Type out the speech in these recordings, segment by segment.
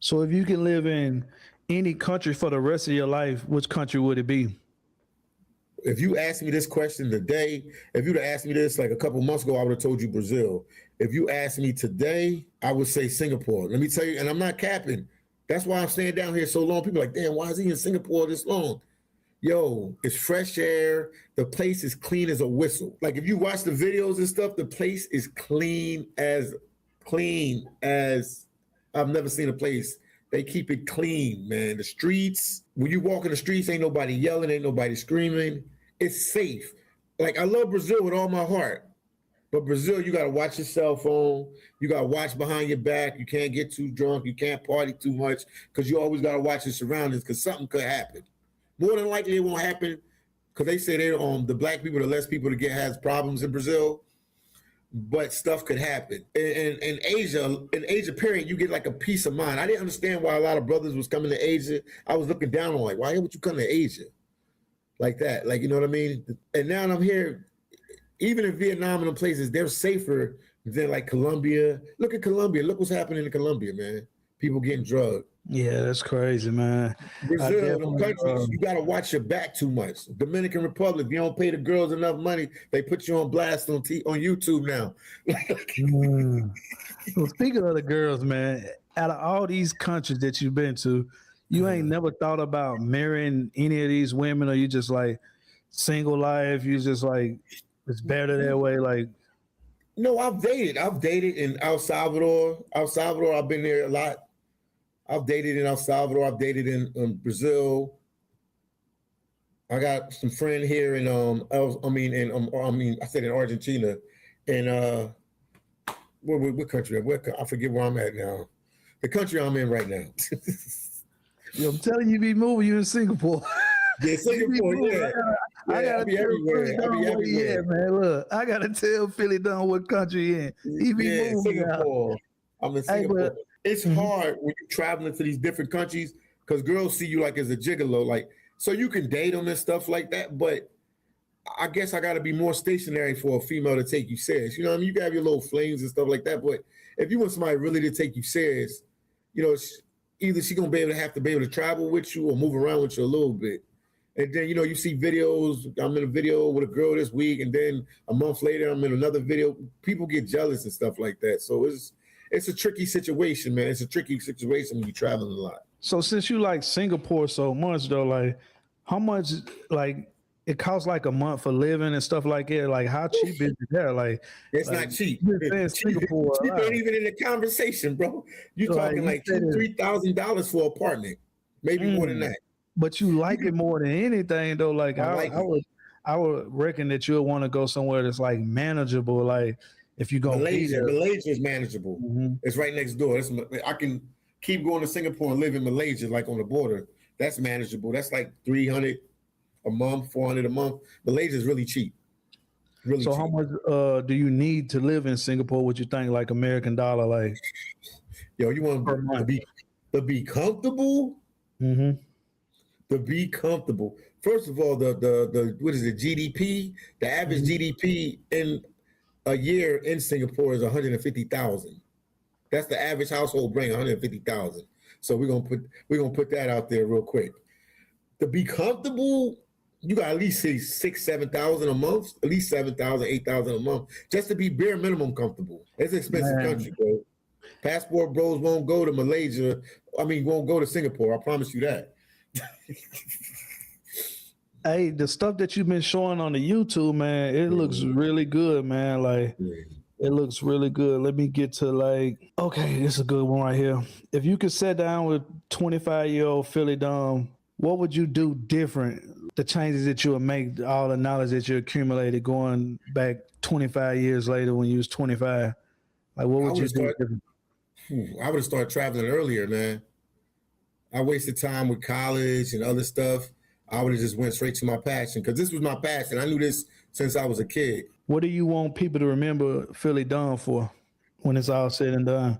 So if you can live in any country for the rest of your life, which country would it be? If you asked me this question today, if you'd have asked me this like a couple months ago, I would have told you Brazil. If you asked me today, I would say Singapore. Let me tell you, and I'm not capping. That's why I'm staying down here so long. People are like, damn, why is he in Singapore this long? Yo, it's fresh air. The place is clean as a whistle. Like if you watch the videos and stuff, the place is clean as I've never seen a place. They keep it clean, man. The streets, when you walk in the streets, ain't nobody yelling, ain't nobody screaming. It's safe. Like I love Brazil with all my heart. But Brazil, you gotta watch your cell phone. You gotta watch behind your back. You can't get too drunk. You can't party too much because you always gotta watch your surroundings because something could happen. More than likely, it won't happen because they say they're the black people, the less people to get has problems in Brazil. But stuff could happen. In Asia, period, you get like a peace of mind. I didn't understand why a lot of brothers was coming to Asia. I was looking down on like, why would you come to Asia like that? Like, you know what I mean? And now I'm here. Even in Vietnam and them places, they're safer than like Colombia. Look at Colombia. Look what's happening in Colombia, man. People getting drugged. Yeah, that's crazy, man. Brazil, them countries, you got to watch your back too much. Dominican Republic, you don't pay the girls enough money, they put you on blast on YouTube now. Well, speaking of the girls, man, out of all these countries that you've been to, you ain't never thought about marrying any of these women, or you just like single life? You just like it's better that way, like. No, I've dated in El Salvador. I've been there a lot. I've dated in El Salvador. I've dated in Brazil. I got some friend here in I said in Argentina, and what country? I forget where I'm at now. The country I'm in right now. Yo, I'm telling you, be moving. You in Singapore. Yeah, Singapore. Yeah, I gotta be everywhere. I'll be everywhere. Yeah, man. Look, I gotta tell Philly Dunn what country he in. He be moving Singapore. Out. I'm in Singapore. It's hard when you're traveling to these different countries because girls see you like as a gigolo, like so you can date them and stuff like that. But I guess I got to be more stationary for a female to take you serious. You know what I mean? You can have your little flames and stuff like that, but if you want somebody really to take you serious, you know, either she's gonna have to be able to travel with you or move around with you a little bit. And then, you know, you see videos. I'm in a video with a girl this week, and then a month later, I'm in another video. People get jealous and stuff like that. So it's a tricky situation, man. It's a tricky situation when you're traveling a lot. So since you like Singapore so much, though, like how much, like it costs like a month for living and stuff like that? Like how cheap is it there? Like it's not cheap. Singapore, cheap ain't even in the conversation, bro. You're talking like $2,000-$3,000 for an apartment, maybe more than that. But you like it more than anything, though. Like I would reckon that you'll want to go somewhere that's like manageable. Like if you go Malaysia is manageable. Mm-hmm. It's right next door. I can keep going to Singapore and live in Malaysia, like on the border. That's manageable. That's like $300 a month, $400 a month. Malaysia is really cheap. Really so cheap. How much do you need to live in Singapore? What you think, like American dollar? Like, yo, you want to be comfortable? Mm-hmm. To be comfortable. First of all, the what is it, GDP? The average GDP in a year in Singapore is 150,000. That's the average household bring, 150,000. So we're gonna put that out there real quick. To be comfortable, you got at least say 6,000-7,000 a month, at least 7,000, 8,000 a month, just to be bare minimum comfortable. It's an expensive country, bro. Passport bros won't go to Malaysia. Won't go to Singapore. I promise you that. Hey, the stuff that you've been showing on the YouTube, man, it looks really good, man. Like it looks really good. Let me get to okay, this is a good one right here. If you could sit down with 25-year-old Philly Dunn, what would you do different? The changes that you would make, all the knowledge that you accumulated going back 25 years later when you was 25. Like what would you do different? I would have started traveling earlier, man. I wasted time with college and other stuff. I would have just went straight to my passion because this was my passion. I knew this since I was a kid. What do you want people to remember Philly Dunn for when it's all said and done?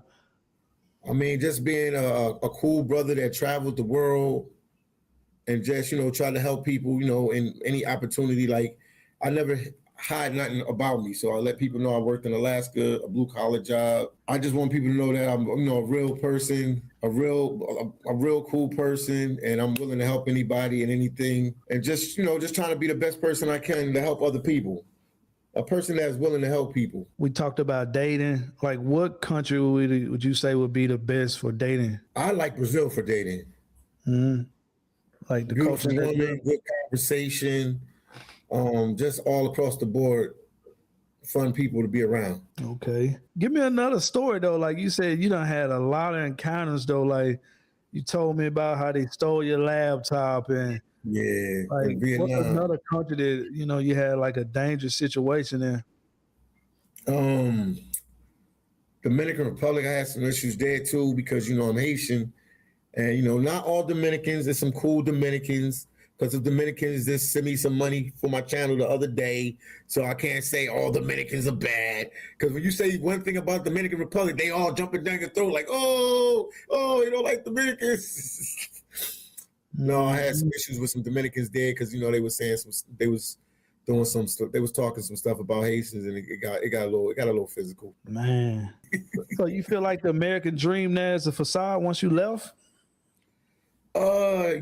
Just being a cool brother that traveled the world and just, try to help people, in any opportunity. Like I hide nothing about me. So I let people know I worked in Alaska, a blue collar job. I just want people to know that I'm, a real person, a real cool person, and I'm willing to help anybody and anything, and just trying to be the best person I can to help other people. A person that's willing to help people. We talked about dating. Like, what country would you say would be the best for dating? I like Brazil for dating. Mm-hmm. Like the Beautiful culture, woman, good conversation, just all across the board, fun people to be around. Okay, give me another story though. Like you said, you done had a lot of encounters though. Like you told me about how they stole your laptop and like what's another country that you had like a dangerous situation in? Dominican Republic, I had some issues there too because I'm Haitian, and not all Dominicans. There's some cool Dominicans. Because the Dominicans just sent me some money for my channel the other day, so I can't say all Dominicans are bad. Because when you say one thing about Dominican Republic, they all jumping down your throat like, oh, you don't like Dominicans. No, I had some issues with some Dominicans there because they was saying they was doing some stuff. They was talking some stuff about Haitians, and it got a little physical. Man, so you feel like the American dream now is a facade once you left?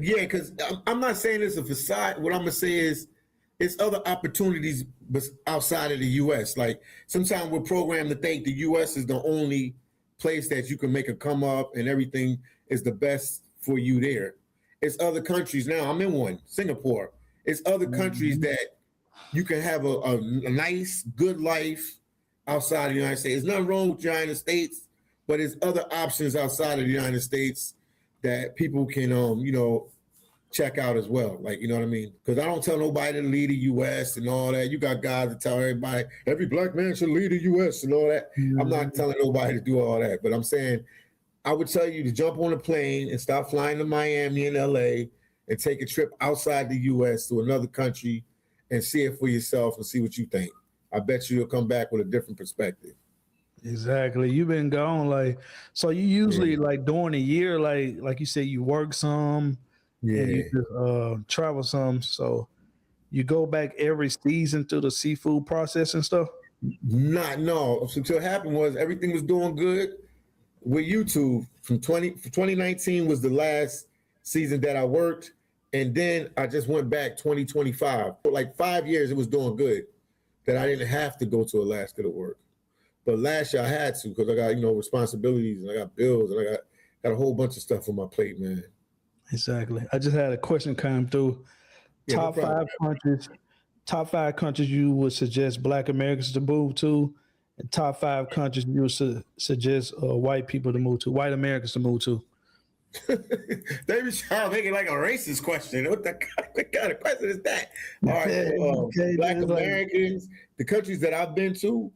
Yeah, because I'm not saying it's a facade. What I'm gonna say is it's other opportunities outside of the U.S. Like sometimes we're programmed to think the U.S. is the only place that you can make a come up and everything is the best for you there. It's other countries now. I'm in one, Singapore. It's other countries that you can have a nice, good life outside of the United States. There's nothing wrong with the United States, but there's other options outside of the United States that people can, check out as well. Like, you know what I mean? Because I don't tell nobody to leave the U.S. and all that. You got guys that tell everybody, every black man should leave the U.S. and all that. I'm not telling nobody to do all that. But I'm saying, I would tell you to jump on a plane and stop flying to Miami and L.A. and take a trip outside the U.S. to another country and see it for yourself and see what you think. I bet you'll come back with a different perspective. Exactly. You've been gone so you usually like during the year, like you said, you work some, and you just travel some. So you go back every season through the seafood process and stuff. No. So what happened was everything was doing good with YouTube. From 2019 was the last season that I worked, and then I just went back 2025. For like 5 years, it was doing good that I didn't have to go to Alaska to work. But last year I had to because I got, responsibilities and I got bills and I got a whole bunch of stuff on my plate, man. Exactly. I just had a question come through. Top five countries you would suggest Black Americans to move to, and top 5 countries you would suggest white people to move to, white Americans to move to. They be trying to make it like a racist question. What kind of question is that? All right, Black Americans, the countries that I've been to.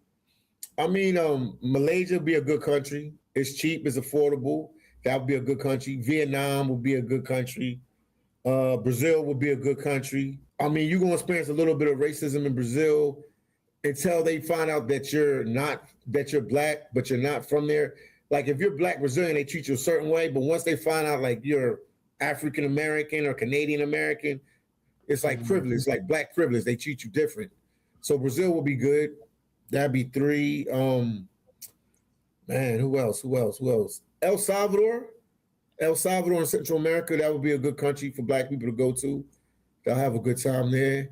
I mean, Malaysia would be a good country. It's cheap, it's affordable. That would be a good country. Vietnam would be a good country. Brazil would be a good country. I mean, you're going to experience a little bit of racism in Brazil until they find out that you're black, but you're not from there. Like if you're Black Brazilian, they treat you a certain way. But once they find out like you're African American or Canadian American, it's like privilege, it's like Black privilege. They treat you different. So Brazil will be good. That'd be 3. Man, who else? El Salvador in Central America. That would be a good country for Black people to go to. They'll have a good time there.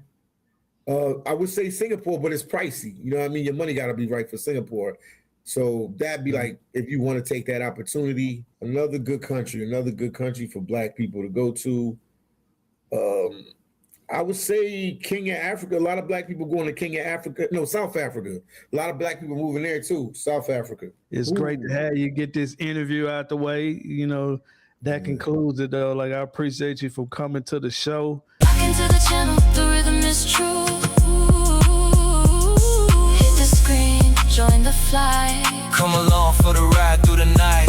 I would say Singapore, but it's pricey. You know what I mean? Your money got to be right for Singapore. So that'd be like, if you want to take that opportunity, another good country for Black people to go to. I would say Kenya, Africa. A lot of Black people going to Kenya, Africa. No, South Africa. A lot of Black people moving there too. South Africa. It's great to have you get this interview out the way. That concludes it though. Like I appreciate you for coming to the show. Back into the channel, the rhythm is true. Hit the screen, join the flight. Come along for the ride through the night.